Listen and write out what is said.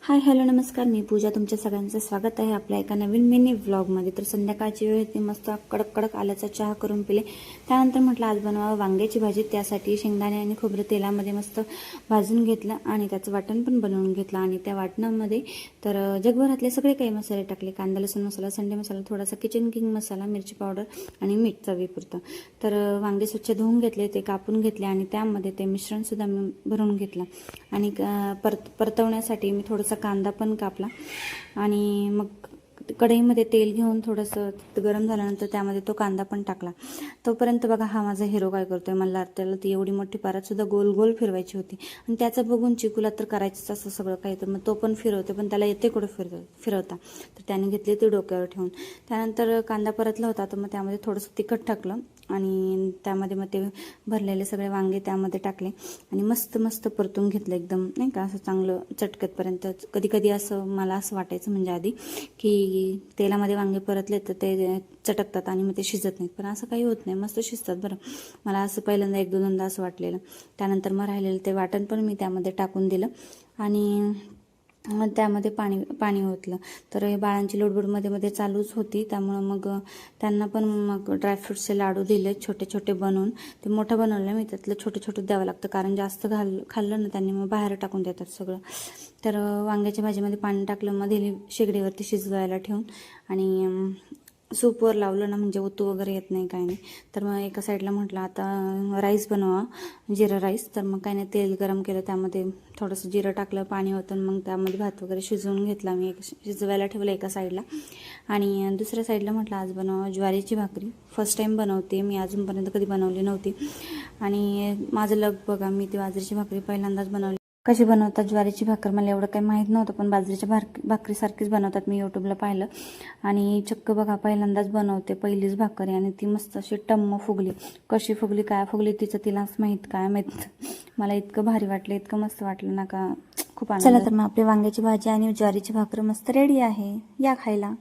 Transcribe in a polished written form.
Hi hello नमस्कार, मी पूजा. तुमच्या सगळ्यांचं स्वागत आहे आपल्या एका नवीन मिनी व्लॉगमध्ये. तर संध्याकाळची वेळ होती, मस्त कडक कडक आल्याचा चहा करून पिले. त्यानंतर म्हटलं आज बनवावं वांग्याची भाजी. त्यासाठी शेंगदाणे आणि खोबरं तेलामध्ये मस्त भाजून घेतलं आणि त्याचं वाटण पण बनवून घेतलं. आणि त्या वाटणामध्ये तर जगभरातले सगळे काही मसाले टाकले. कांदा लसूण मसाला, संडे मसाला, थोडासा किचन किंग मसाला, मिरची पावडर आणि मीठ चवीपुरतं. तर वांगे स्वच्छ धुवून घेतले, ते कापून घेतले आणि त्यामध्ये ते मिश्रणसुद्धा भरून घेतलं. आणि परतवण्यासाठी मी थोडंसं कांदा पण कापला आणि मग कढईमध्ये तेल घेऊन थोडंसं गरम झाल्यानंतर त्यामध्ये तो कांदा पण टाकला. तोपर्यंत बघा हा माझा हिरो काय करतोय. मला त्याला ती एवढी मोठी पारात सुद्धा गोल गोल फिरवायची होती आणि त्याचं बघून चिकूला तर करायचंच असं सगळं काही. तर मग तो पण फिरवते, पण त्याला येते कुठं फिरवता. तर त्याने घेतली ते डोक्यावर ठेवून. त्यानंतर कांदा परतला होता, तर मग त्यामध्ये थोडंसं तिखट टाकलं आणि त्यामध्ये मग ते भरलेले सगळे वांगे त्यामध्ये टाकले आणि मस्त मस्त परतून घेतलं एकदम, नाही का, असं चांगलं चटकतपर्यंत. कधी कधी असं मला असं वाटायचं म्हणजे आधी की तेलामध्ये वांगे परतले तर ते चटकतात आणि मग ते शिजत नाहीत, पण असं काही होत नाही, मस्त शिजतात बरं. मला असं पहिल्यांदा एक दोनदा असं वाटलेलं. त्यानंतर मग राहिलेलं ते वाटण पण मी त्यामध्ये टाकून दिलं आणि त्यामध्ये पाणी ओतलं. तर हे बाळांची लुडबुड मध्ये चालूच होती, त्यामुळं मग त्यांना पण मग ड्रायफ्रूट्सचे लाडू दिले छोटे छोटे बनवून. ते मोठं बनवलं मी, त्यातलं छोटे छोटे द्यावं लागतं, कारण जास्त खाल्लं ना त्यांनी मग बाहेर टाकून देतात सगळं. तर वांग्याच्या भाजीमध्ये पाणी टाकलं, मग दिली शेगडीवरती शिजवायला ठेवून आणि सूपवर लावलं ना म्हणजे ओतू वगैरे येत नाही, काय नाही. तर मग एका साईडला म्हटलं आता राईस बनवा, जिरा राईस. तर मग काय नाही, तेल गरम केलं, त्यामध्ये थोडंसं जिरं टाकलं, पाणी होतं, मग त्यामध्ये भात वगैरे शिजवून घेतला मी. शिजवायला ठेवलं एका साईडला. आणि दुसऱ्या साईडला म्हटलं आज बनवा ज्वारीची भाकरी. फर्स्ट टाईम बनवते मी, अजूनपर्यंत कधी बनवली नव्हती. आणि माझं लक बघा, मी ती बाजरीची भाकरी पहिल्यांदाच बनवली. कशी बनवतात ज्वारीची भाकर मला एवढं काही माहीत नव्हतं, पण बाजरीच्या भाकरीसारखीच बनवतात, मी यूट्यूबला पाहिलं. आणि चक्क बघा पहिल्यांदाच बनवते, पहिलीच भाकर आहे आणि ती मस्त अशी टम्म फुगली. कशी फुगली, काय फुगली, तिचं तिलाच माहीत, काय माहीत. मला इतकं भारी वाटलं, इतकं मस्त वाटलं ना का खूप आनंद. चला तर मग आपली वांग्याची भाजी आणि ज्वारीची भाकर मस्त रेडी आहे, या खायला.